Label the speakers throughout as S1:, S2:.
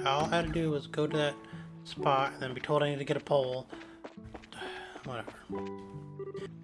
S1: all I had to do was go to that spot and then be told I need to get a pole. Whatever.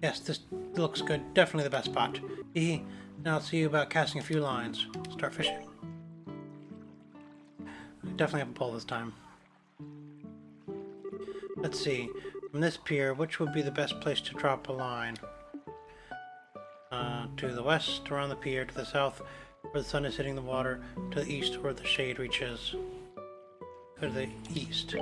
S1: Yes, this looks good. Definitely the best spot. Now I'll see you about casting a few lines. Start fishing. I definitely have a pole this time. Let's see. From this pier, which would be the best place to drop a line? To the west, around the pier, to the south, where the sun is hitting the water, to the east, where the shade reaches. To the east.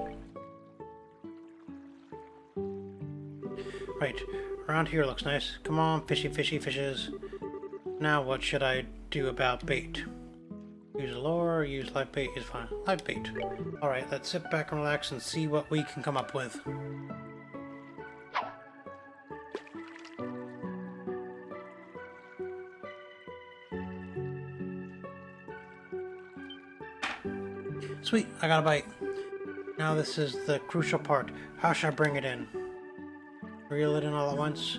S1: Right, around here looks nice. Come on, fishy, fishy, fishes. Now what should I do about bait? Use a lure or use live bait is fine. Live bait. Alright, let's sit back and relax and see what we can come up with. Sweet, I got a bite. Now this is the crucial part. How should I bring it in? Reel it in all at once?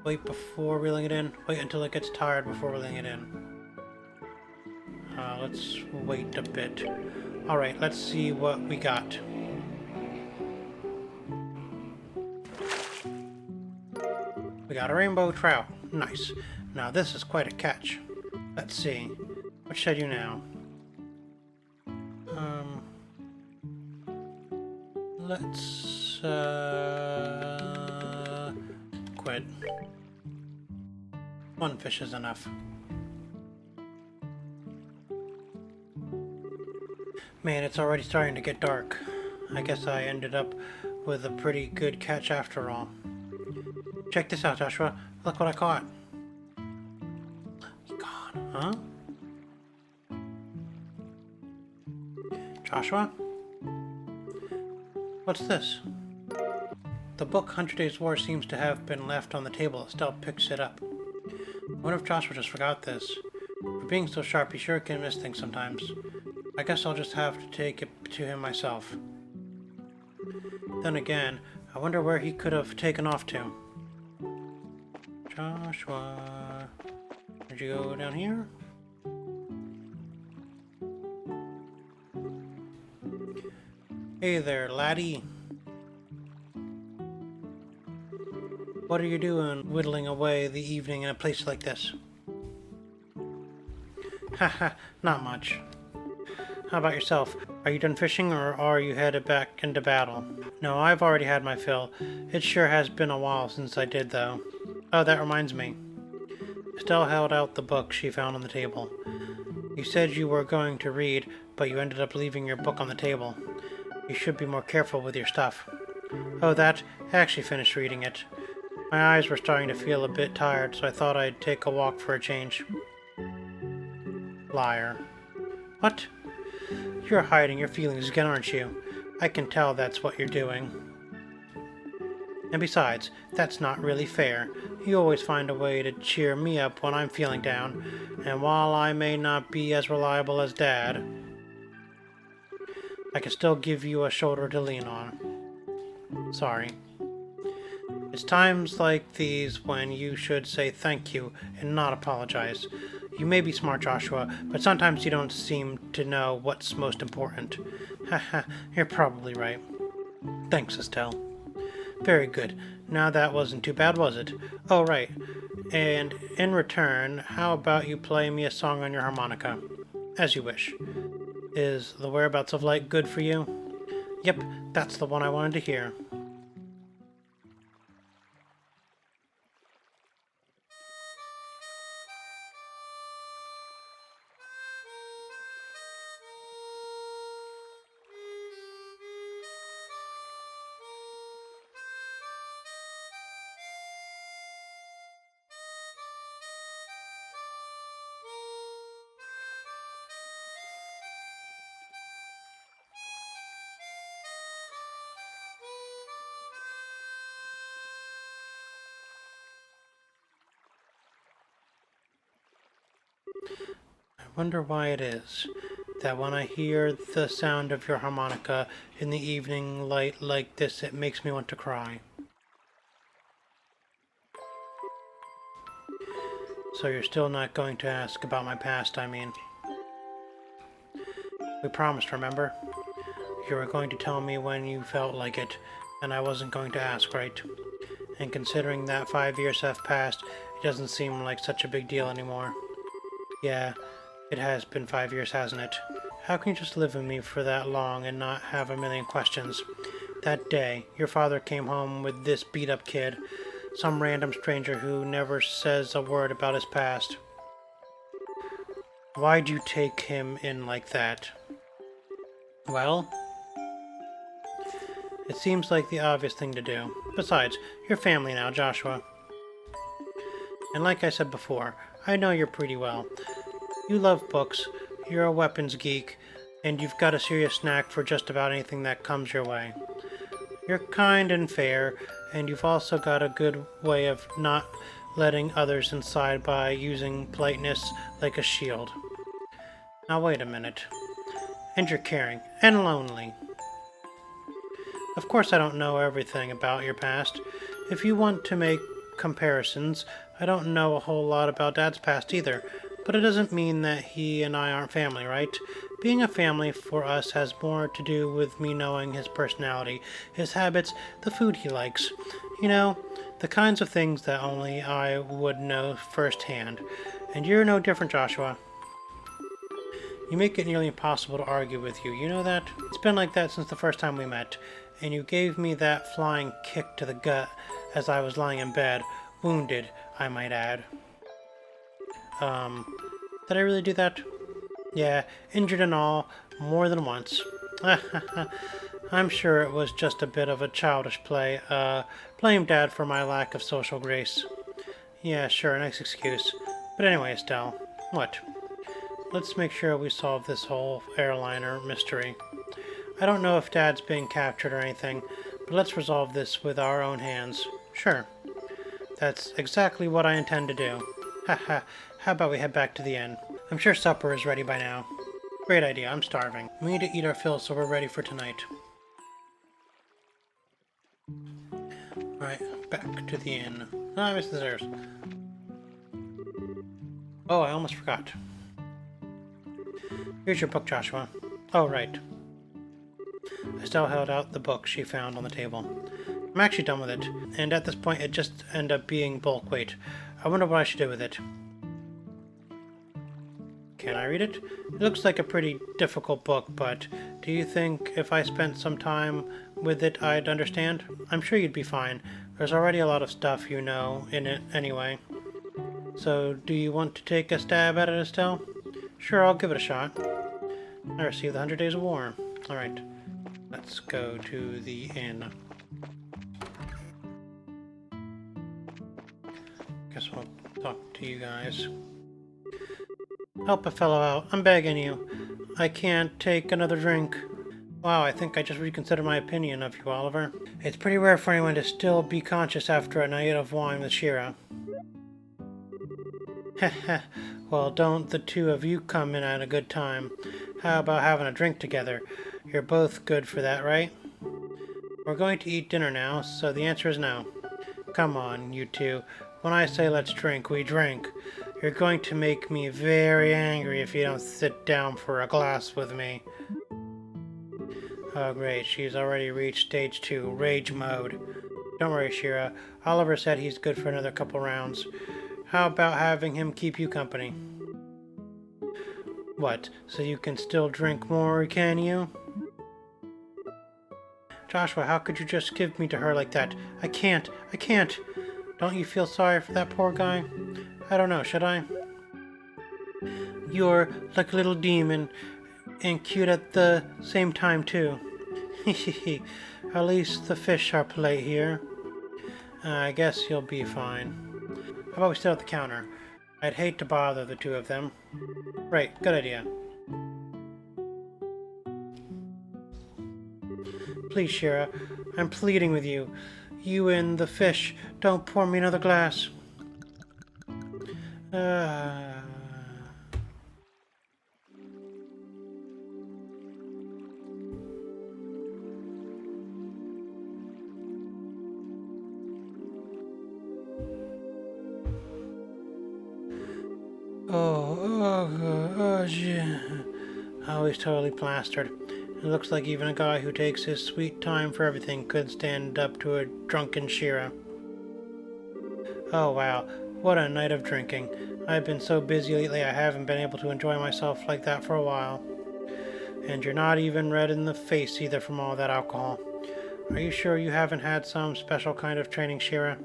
S1: Wait before reeling it in? Wait until it gets tired before reeling it in? Let's wait a bit. Alright, let's see what we got. We got a rainbow trout. Nice. Now this is quite a catch. Let's see. What should I do now? Let's quit. One fish is enough. Man, it's already starting to get dark. I guess I ended up with a pretty good catch after all. Check this out, Joshua. Look what I caught. He's gone, huh? Joshua? What's this? The book 100 Days War seems to have been left on the table. Estelle picks it up. I wonder if Joshua just forgot this. For being so sharp, he sure can miss things sometimes. I guess I'll just have to take it to him myself. Then again, I wonder where he could have taken off to. Joshua... Did you go down here? Hey there, laddie. What are you doing whittling away the evening in a place like this? Haha, not much. How about yourself? Are you done fishing or are you headed back into battle? No, I've already had my fill. It sure has been a while since I did though. Oh, that reminds me. Estelle held out the book she found on the table. You said you were going to read, but you ended up leaving your book on the table. You should be more careful with your stuff. Oh, that? I actually finished reading it. My eyes were starting to feel a bit tired, so I thought I'd take a walk for a change. Liar. What? You're hiding your feelings again, aren't you? I can tell that's what you're doing. And besides, that's not really fair. You always find a way to cheer me up when I'm feeling down, and while I may not be as reliable as Dad, I can still give you a shoulder to lean on. Sorry. It's times like these when you should say thank you and not apologize. You may be smart, Joshua, but sometimes you don't seem to know what's most important. Haha, you're probably right. Thanks, Estelle. Very good. Now that wasn't too bad, was it? Oh, right. And in return, how about you play me a song on your harmonica? As you wish. Is The Whereabouts of Light good for you? Yep, that's the one I wanted to hear. I wonder why it is that when I hear the sound of your harmonica in the evening light like this, it makes me want to cry. So you're still not going to ask about my past, I mean. We promised, remember? You were going to tell me when you felt like it, and I wasn't going to ask, right? And considering that 5 years have passed, it doesn't seem like such a big deal anymore. Yeah, it has been 5 years, hasn't it? How can you just live with me for that long and not have a million questions? That day, your father came home with this beat-up kid, some random stranger who never says a word about his past. Why'd you take him in like that? Well, it seems like the obvious thing to do. Besides, you're family now, Joshua. And like I said before, I know you're pretty well. You love books, you're a weapons geek, and you've got a serious knack for just about anything that comes your way. You're kind and fair, and you've also got a good way of not letting others inside by using politeness like a shield. Now wait a minute. And you're caring and lonely. Of course I don't know everything about your past. If you want to make comparisons, I don't know a whole lot about Dad's past either, but it doesn't mean that he and I aren't family, right? Being a family for us has more to do with me knowing his personality, his habits, the food he likes. You know, the kinds of things that only I would know firsthand. And you're no different, Joshua. You make it nearly impossible to argue with you, you know that? It's been like that since the first time we met, and you gave me that flying kick to the gut as I was lying in bed, wounded, I might add. Did I really do that? Yeah, injured and all, more than once. I'm sure it was just a bit of a childish play. Blame Dad for my lack of social grace. Yeah, sure, nice excuse. But anyway, Estelle, what? Let's make sure we solve this whole airliner mystery. I don't know if Dad's being captured or anything, but let's resolve this with our own hands. Sure. That's exactly what I intend to do. Haha, how about we head back to the inn? I'm sure supper is ready by now. Great idea, I'm starving. We need to eat our fill so we're ready for tonight. Alright, back to the inn. Oh, I missed the stairs. Oh, I almost forgot. Here's your book, Joshua. Oh, right. Estelle held out the book she found on the table. I'm actually done with it, and at this point it just ended up being bulk weight. I wonder what I should do with it. Can I read it? It looks like a pretty difficult book, but do you think if I spent some time with it I'd understand? I'm sure you'd be fine. There's already a lot of stuff you know in it anyway. So, do you want to take a stab at it, Estelle? Sure, I'll give it a shot. I received the 100 Days of War. Alright, let's go to the inn. Guess I'll talk to you guys. Help a fellow out. I'm begging you. I can't take another drink. Wow, I think I just reconsidered my opinion of you, Oliver. It's pretty rare for anyone to still be conscious after a night of wine with Shira. Heh. Well, don't the two of you come in at a good time. How about having a drink together? You're both good for that, right? We're going to eat dinner now, so the answer is no. Come on, you two. When I say let's drink, we drink. You're going to make me very angry if you don't sit down for a glass with me. Oh great, she's already reached stage 2, rage mode. Don't worry, Shira. Oliver said he's good for another couple rounds. How about having him keep you company? What, so you can still drink more, can you? Joshua, how could you just give me to her like that? I can't. Don't you feel sorry for that poor guy? I don't know, should I? You're like a little demon, and cute at the same time, too. Hehehe, at least the fish are polite here. I guess you'll be fine. How about we sit at the counter? I'd hate to bother the two of them. Right, good idea. Please, Shira, I'm pleading with you. You and the fish, don't pour me another glass. Yeah. Oh, he's totally plastered. It looks like even a guy who takes his sweet time for everything could stand up to a drunken Shira. Oh wow, what a night of drinking. I've been so busy lately I haven't been able to enjoy myself like that for a while. And you're not even red in the face either from all that alcohol. Are you sure you haven't had some special kind of training, Shira?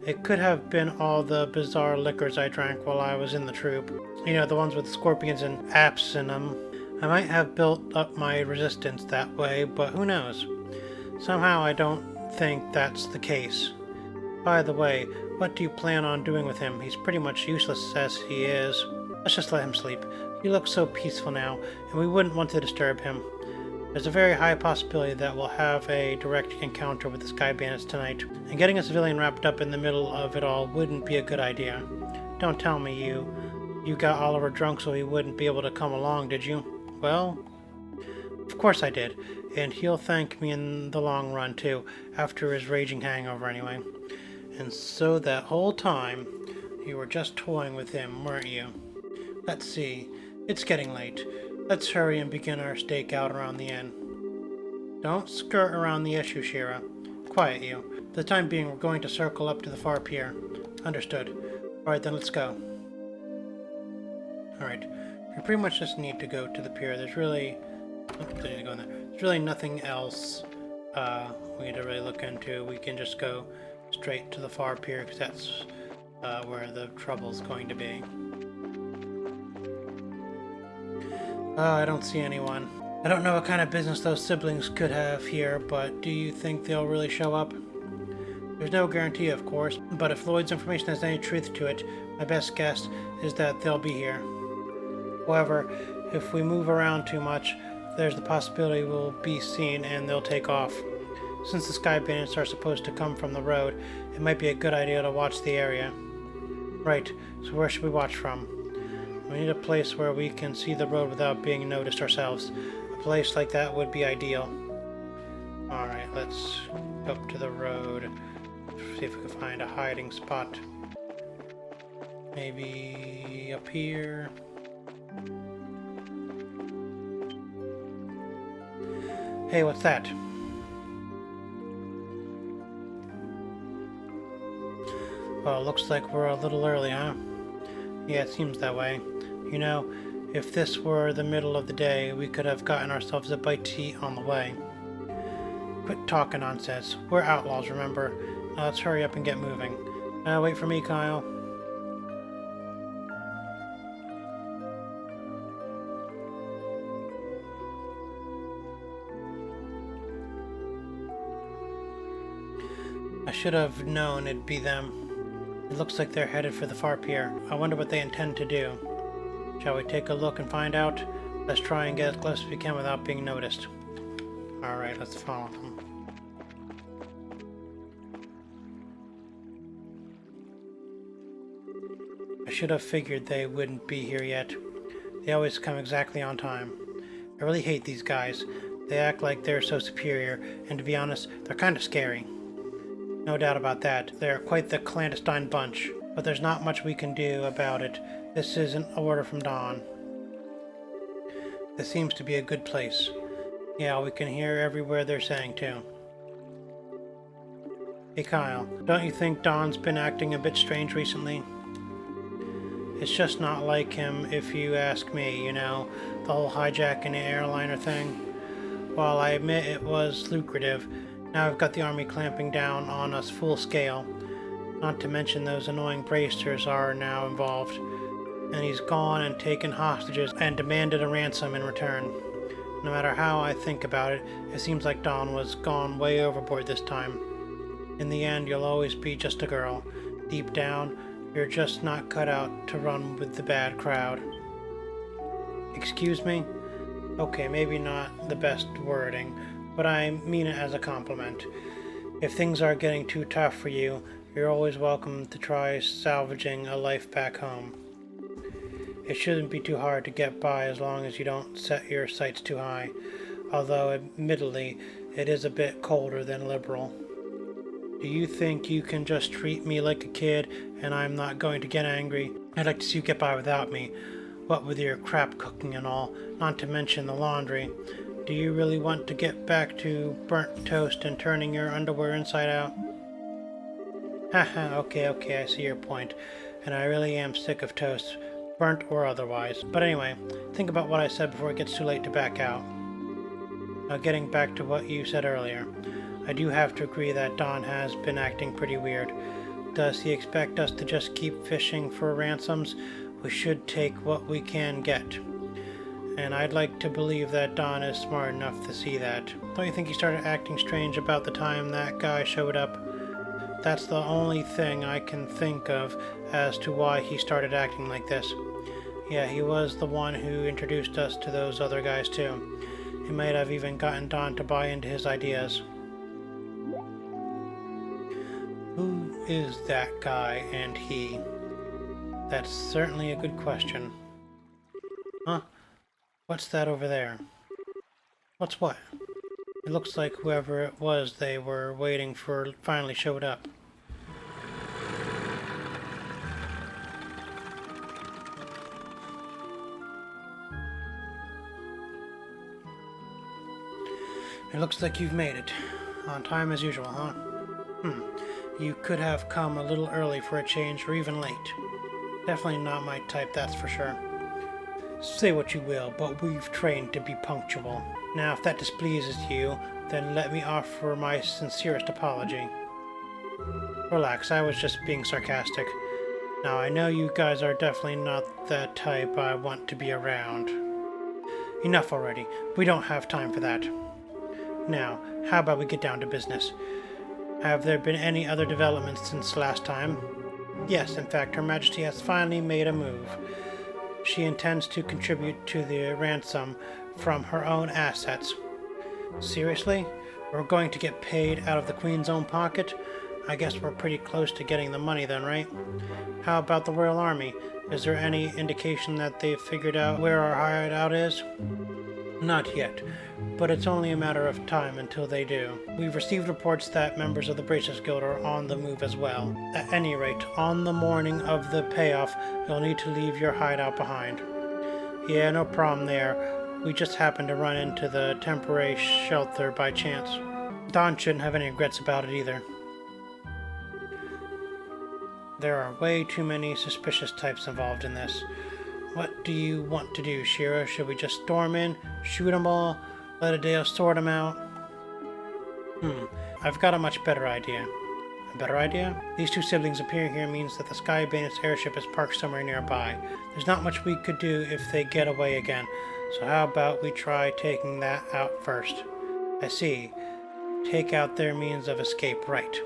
S1: It could have been all the bizarre liquors I drank while I was in the troop. You know, the ones with scorpions and apes in them. I might have built up my resistance that way, but who knows? Somehow I don't think that's the case. By the way, what do you plan on doing with him? He's pretty much useless as he is. Let's just let him sleep. He looks so peaceful now, and we wouldn't want to disturb him. There's a very high possibility that we'll have a direct encounter with the Sky Bandits tonight, and getting a civilian wrapped up in the middle of it all wouldn't be a good idea. Don't tell me you got Oliver drunk so he wouldn't be able to come along, did you? Well, of course I did, and he'll thank me in the long run too, after his raging hangover anyway. And so that whole time, you were just toying with him, weren't you? Let's see. It's getting late. Let's hurry and begin our stakeout around the inn. Don't skirt around the issue, Shira. Quiet you. For the time being, we're going to circle up to the far pier. Understood. Alright, then let's go. Alright. We pretty much just need to go to the pier. There's really... There's really nothing else we need to really look into. We can just go straight to the far pier because that's where the trouble's going to be. I don't see anyone. I don't know what kind of business those siblings could have here, but do you think they'll really show up? There's no guarantee, of course, but if Lloyd's information has any truth to it, my best guess is that they'll be here. However, if we move around too much, there's the possibility we'll be seen and they'll take off. Since the Sky Bandits are supposed to come from the road, it might be a good idea to watch the area. Right, so where should we watch from? We need a place where we can see the road without being noticed ourselves. A place like that would be ideal. Alright, let's go up to the road. See if we can find a hiding spot. Maybe up here. Hey, what's that? Well, it looks like we're a little early, huh? Yeah, it seems that way. You know, if this were the middle of the day, we could have gotten ourselves a bite to eat on the way. Quit talking nonsense. We're outlaws, remember? Now let's hurry up and get moving. Wait for me, Kyle. I should have known it'd be them. It looks like they're headed for the far pier. I wonder what they intend to do. Shall we take a look and find out? Let's try and get as close as we can without being noticed. Alright, let's follow them. I should have figured they wouldn't be here yet. They always come exactly on time. I really hate these guys. They act like they're so superior, and to be honest, they're kind of scary. No doubt about that. They're quite the clandestine bunch, but there's not much we can do about it. This is an order from Dawn. This seems to be a good place. Yeah, we can hear everywhere they're saying too. Hey Kyle, don't you think Dawn's been acting a bit strange recently? It's just not like him if you ask me, you know, the whole hijacking the airliner thing. While I admit it was lucrative, now I've got the army clamping down on us full scale. Not to mention those annoying bracers are now involved. And he's gone and taken hostages and demanded a ransom in return. No matter how I think about it, it seems like Dawn was gone way overboard this time. In the end, you'll always be just a girl. Deep down, you're just not cut out to run with the bad crowd. Excuse me? Okay, maybe not the best wording, but I mean it as a compliment. If things are getting too tough for you, you're always welcome to try salvaging a life back home. It shouldn't be too hard to get by as long as you don't set your sights too high, although admittedly it is a bit colder than liberal. Do you think you can just treat me like a kid and I'm not going to get angry? I'd like to see you get by without me. What with your crap cooking and all, not to mention the laundry. Do you really want to get back to burnt toast and turning your underwear inside out? Haha, okay, I see your point. And I really am sick of toast, burnt or otherwise. But anyway, think about what I said before it gets too late to back out. Now getting back to what you said earlier, I do have to agree that Don has been acting pretty weird. Does he expect us to just keep fishing for ransoms? We should take what we can get. And I'd like to believe that Don is smart enough to see that. Don't you think he started acting strange about the time that guy showed up? That's the only thing I can think of as to why he started acting like this. Yeah, he was the one who introduced us to those other guys too. He might have even gotten Don to buy into his ideas. Who is that guy and he? That's certainly a good question. Huh? What's that over there? What's what? It looks like whoever it was they were waiting for finally showed up. It looks like you've made it. On time as usual, huh? You could have come a little early for a change, or even late. Definitely not my type, that's for sure. Say what you will, but we've trained to be punctual. Now, if that displeases you, then let me offer my sincerest apology. Relax, I was just being sarcastic. Now, I know you guys are definitely not the type I want to be around. Enough already. We don't have time for that. Now, how about we get down to business? Have there been any other developments since last time? Yes, in fact, Her Majesty has finally made a move. She intends to contribute to the ransom from her own assets. Seriously? We're going to get paid out of the Queen's own pocket? I guess we're pretty close to getting the money then, right? How about the Royal Army? Is there any indication that they've figured out where our hideout is? Not yet, but it's only a matter of time until they do. We've received reports that members of the Bracers Guild are on the move as well. At any rate, on the morning of the payoff, you'll need to leave your hideout behind. Yeah, no problem there. We just happened to run into the temporary shelter by chance. Don shouldn't have any regrets about it either. There are way too many suspicious types involved in this. What do you want to do, Shira? Should we just storm in, shoot them all, let Adele sort them out? I've got a much better idea. A better idea? These two siblings appearing here means that the Sky Bandits airship is parked somewhere nearby. There's not much we could do if they get away again, so how about we try taking that out first? I see. Take out their means of escape, right.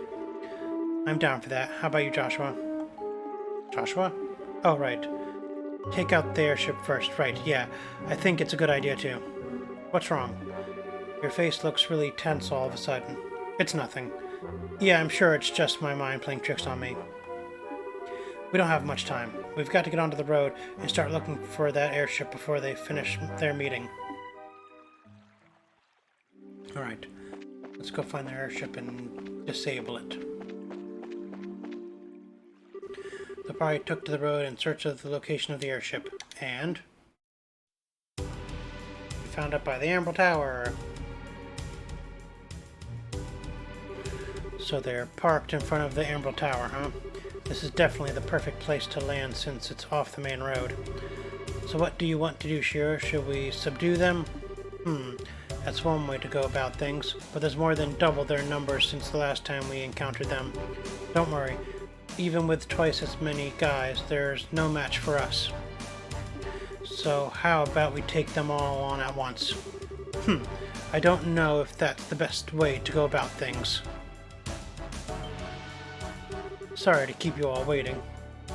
S1: I'm down for that. How about you, Joshua? Joshua? Oh, right. Take out the airship first, right, yeah. I think it's a good idea too. What's wrong? Your face looks really tense all of a sudden. It's nothing. Yeah, I'm sure it's just my mind playing tricks on me. We don't have much time. We've got to get onto the road and start looking for that airship before they finish their meeting. Alright, let's go find the airship and disable it. The party took to the road in search of the location of the airship, and we found it by the Emerald Tower. So they're parked in front of the Emerald Tower, huh? This is definitely the perfect place to land since it's off the main road. So what do you want to do, Shira? Should we subdue them? That's one way to go about things, but there's more than double their numbers since the last time we encountered them. Don't worry. Even with twice as many guys, there's no match for us. So how about we take them all on at once? I don't know if that's the best way to go about things. Sorry to keep you all waiting.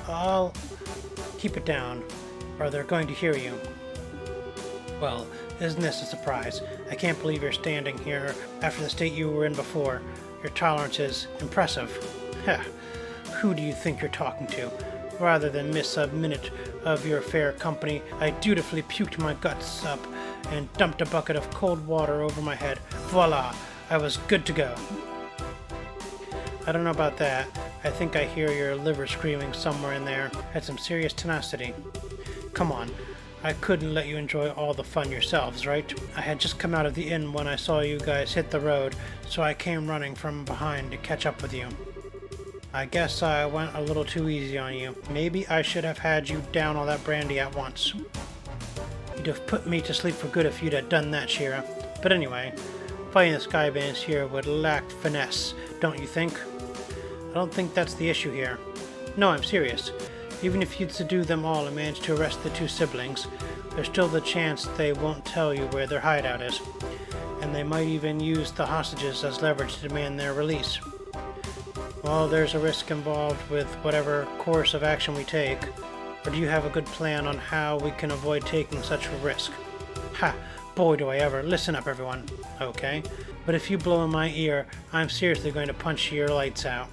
S1: I'll keep it down, or they're going to hear you. Well, isn't this a surprise? I can't believe you're standing here after the state you were in before. Your tolerance is impressive. Heh. Who do you think you're talking to? Rather than miss a minute of your fair company, I dutifully puked my guts up and dumped a bucket of cold water over my head. Voila! I was good to go. I don't know about that. I think I hear your liver screaming somewhere in there. Had some serious tenacity. Come on, I couldn't let you enjoy all the fun yourselves, right? I had just come out of the inn when I saw you guys hit the road, so I came running from behind to catch up with you. I guess I went a little too easy on you. Maybe I should have had you down all that brandy at once. You'd have put me to sleep for good if you'd have done that, Shira. But anyway, fighting the Sky Bandits here would lack finesse, don't you think? I don't think that's the issue here. No, I'm serious. Even if you'd subdue them all and manage to arrest the two siblings, there's still the chance they won't tell you where their hideout is, and they might even use the hostages as leverage to demand their release. Well, there's a risk involved with whatever course of action we take, or do you have a good plan on how we can avoid taking such a risk? Ha! Boy, do I ever. Listen up, everyone. Okay? But if you blow in my ear, I'm seriously going to punch your lights out.